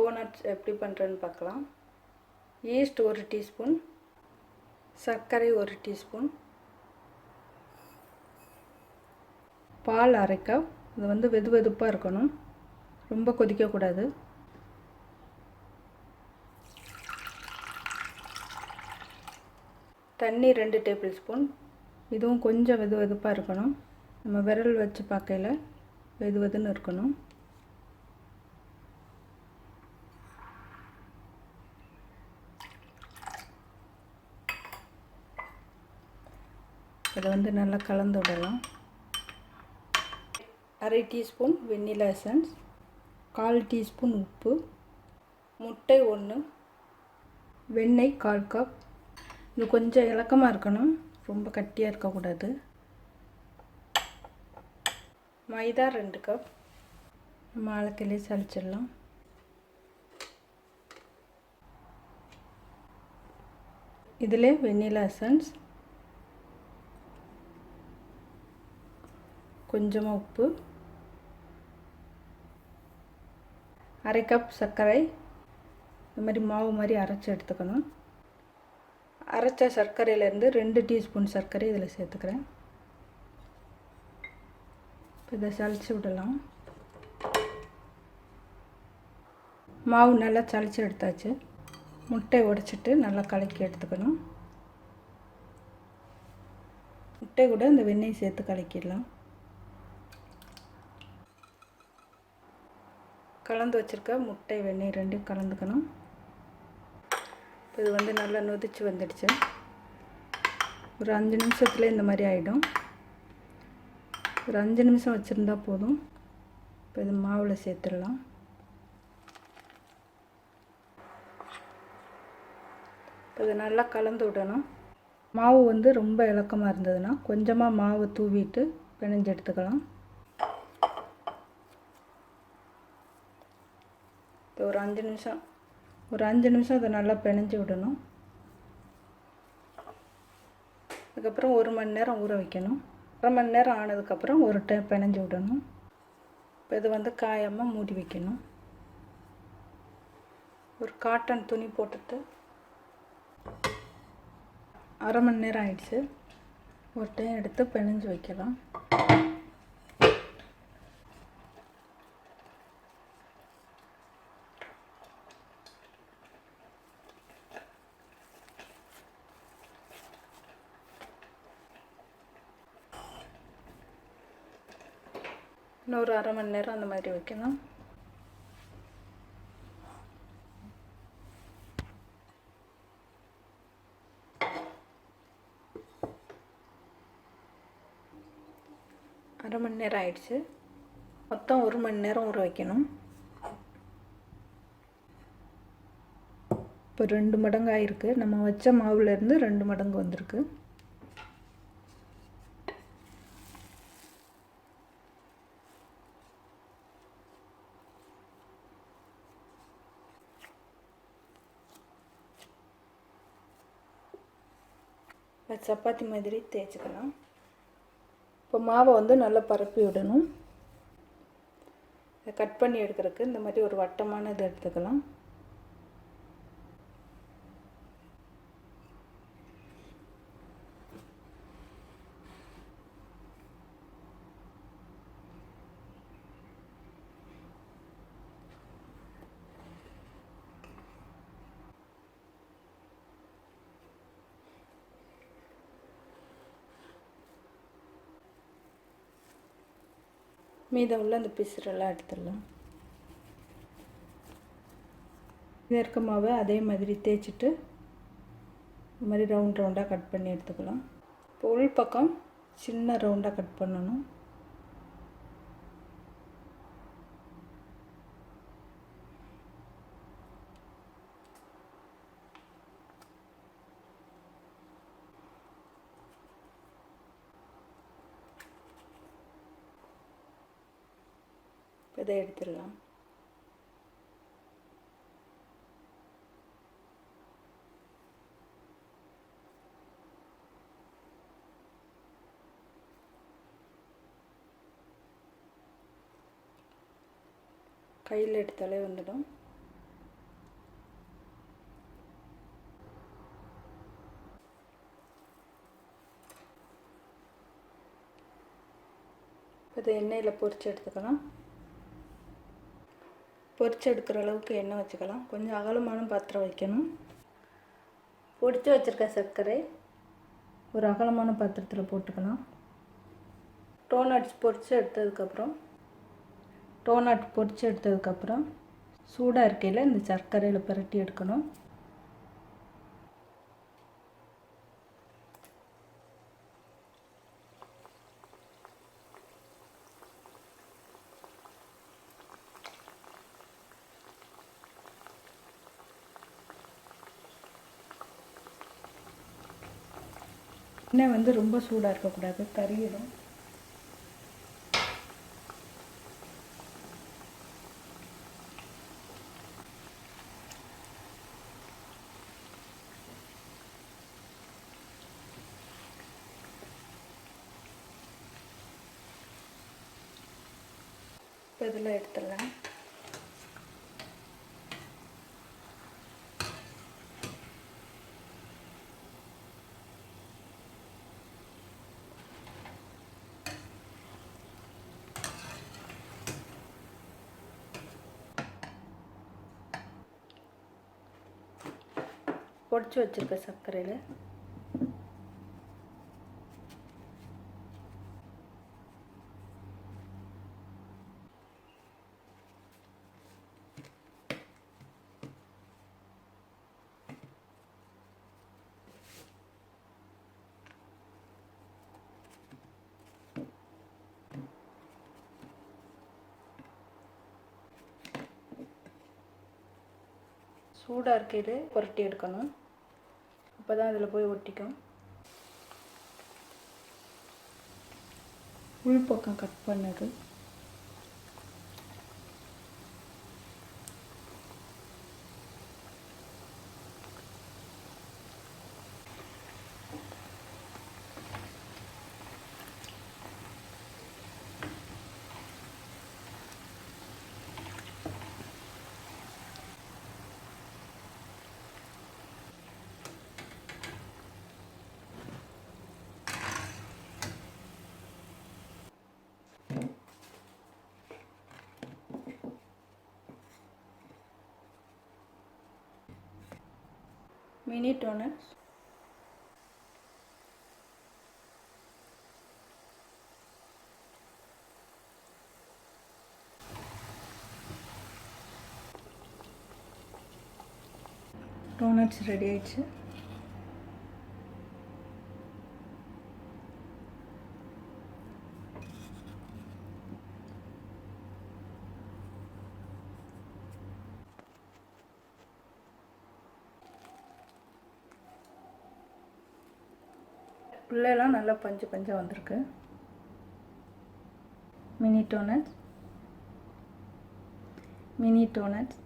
Doughnuts எப்படி பண்ணுறேன்னு பார்க்கலாம். ஈஸ்ட் 1 டீஸ்பூன், சர்க்கரை 1 டீஸ்பூன், பால் அரை கப். இது வெது வெதுப்பாக இருக்கணும், ரொம்ப கொதிக்கக்கூடாது. தண்ணி 2 டேபிள் ஸ்பூன். இதுவும் கொஞ்சம் வெது வெதுப்பாக இருக்கணும். நம்ம விரல் வச்சு பார்க்கையில் வெது வெதுன்னு இருக்கணும். இதை நல்லா கலந்து விடலாம். அரை டீஸ்பூன் வெண்ணிலா எசன்ஸ், 1/4 டீஸ்பூன் உப்பு, முட்டை 1, வெண்ணெய் 1/4 கப். இது கொஞ்சம் இலக்கமாக இருக்கணும், ரொம்ப கட்டியாக இருக்கக்கூடாது. மைதா 2 கப். நம்ம ஆழக்கிலே சளிச்சிடலாம். இதில் வெண்ணிலா எசன்ஸ், கொஞ்சமாக உப்பு, அரை கப் சர்க்கரை. இந்த மாதிரி மாவு மாதிரி அரைச்சி எடுத்துக்கணும். அரைச்ச சர்க்கரையிலேருந்து 2 டீஸ்பூன் சர்க்கரை இதில் சேர்த்துக்கிறேன். இப்போ இதை சளிச்சு விடலாம். மாவு நல்லா சளிச்சு எடுத்தாச்சு. முட்டை உடைச்சிட்டு நல்லா கலக்கி எடுத்துக்கணும். முட்டை கூட இந்த வெண்ணெய் சேர்த்து கலக்கிடலாம். கலந்து வச்சுருக்க முட்டை வெண்ணெய் 2 கலந்துக்கணும். இப்போ இது நல்லா நொதிச்சு வந்துடுச்சு. ஒரு 5 நிமிஷத்தில் இந்த மாதிரி ஆகிடும். ஒரு 5 நிமிஷம் வச்சுருந்தா போதும். இப்போ இது மாவில் சேர்த்துடலாம். இப்போ இதை நல்லா கலந்து விடணும். மாவு ரொம்ப இலக்கமாக இருந்ததுன்னா கொஞ்சமாக மாவு தூவிட்டு பிணைஞ்சு எடுத்துக்கலாம். ஒரு 5 நிமிஷம் அதை நல்லா பிணைஞ்சு விடணும். அதுக்கப்புறம் 1 மணி நேரம் ஊற வைக்கணும். 1/2 மணி நேரம் ஆனதுக்கப்புறம் ஒரு டைம் பிணைஞ்சு விடணும். இப்போ இது காயாமல் மூடி வைக்கணும். ஒரு காட்டன் துணி போட்டுட்டு 1/2 மணி நேரம் ஆயிடுச்சு. ஒரு டைம் எடுத்து பிணைஞ்சு வைக்கலாம். இன்னொரு 1/2 மணி நேரம் அந்த மாதிரி வைக்கணும். அரை மணி நேரம் ஆயிடுச்சு. மொத்தம் 1 மணி நேரம் ஊற வைக்கணும். இப்போ 2 மடங்கு ஆயிருக்கு. நம்ம வச்ச மாவுலேருந்து 2 மடங்கு வந்திருக்கு. சப்பாத்தி மாதிரி தேய்ச்சிக்கலாம். இப்போ மாவை நல்லா பரப்பி விடணும். இதை கட் பண்ணி எடுக்கிறதுக்கு இந்த மாதிரி ஒரு வட்டமான இது எடுத்துக்கலாம். மீதம் உள்ள அந்த பிசுறெல்லாம் எடுத்துடலாம். மீதம் இருக்க மாவை அதே மாதிரி தேய்ச்சிட்டு இந்த மாதிரி ரவுண்டாக கட் பண்ணி எடுத்துக்கலாம். இப்போ உள் பக்கம் சின்ன ரவுண்டாக கட் பண்ணணும். இதை எடுத்துடலாம். கையில் எடுத்தாலே வந்துடும். இதை எண்ணெயில் பொரித்து எடுத்துக்கலாம். பொரித்து எடுக்கிற அளவுக்கு எண்ணெய் வச்சுக்கலாம். கொஞ்சம் அகலமான பாத்திரம் வைக்கணும். பொடிச்சு வச்சுருக்க சர்க்கரை ஒரு அகலமான பாத்திரத்தில் போட்டுக்கலாம். டோனட்ஸ் பொரித்து எடுத்ததுக்கப்புறம் சூடாக இருக்கையில் இந்த சர்க்கரையில் பிரட்டி எடுக்கணும். எண்ணெய் வந்து ரொம்ப சூடாக இருக்கக்கூடாது, கறியிடும். இப்போ இதில் எடுத்துடலாம். பொடிச்சு வச்சுருக்க சர்க்கரையில் சூடாக இருக்கையில் புரட்டி எடுக்கணும். அப்போ தான் அதில் போய் ஒட்டிக்கும். உள்பக்கம் கட் பண்ணது. மினி டோனட்ஸ் ரெடி ஆயிடுச்சு. உள்ளெல்லாம் நல்லா பஞ்சு பஞ்சாக வந்திருக்கு. Mini doughnuts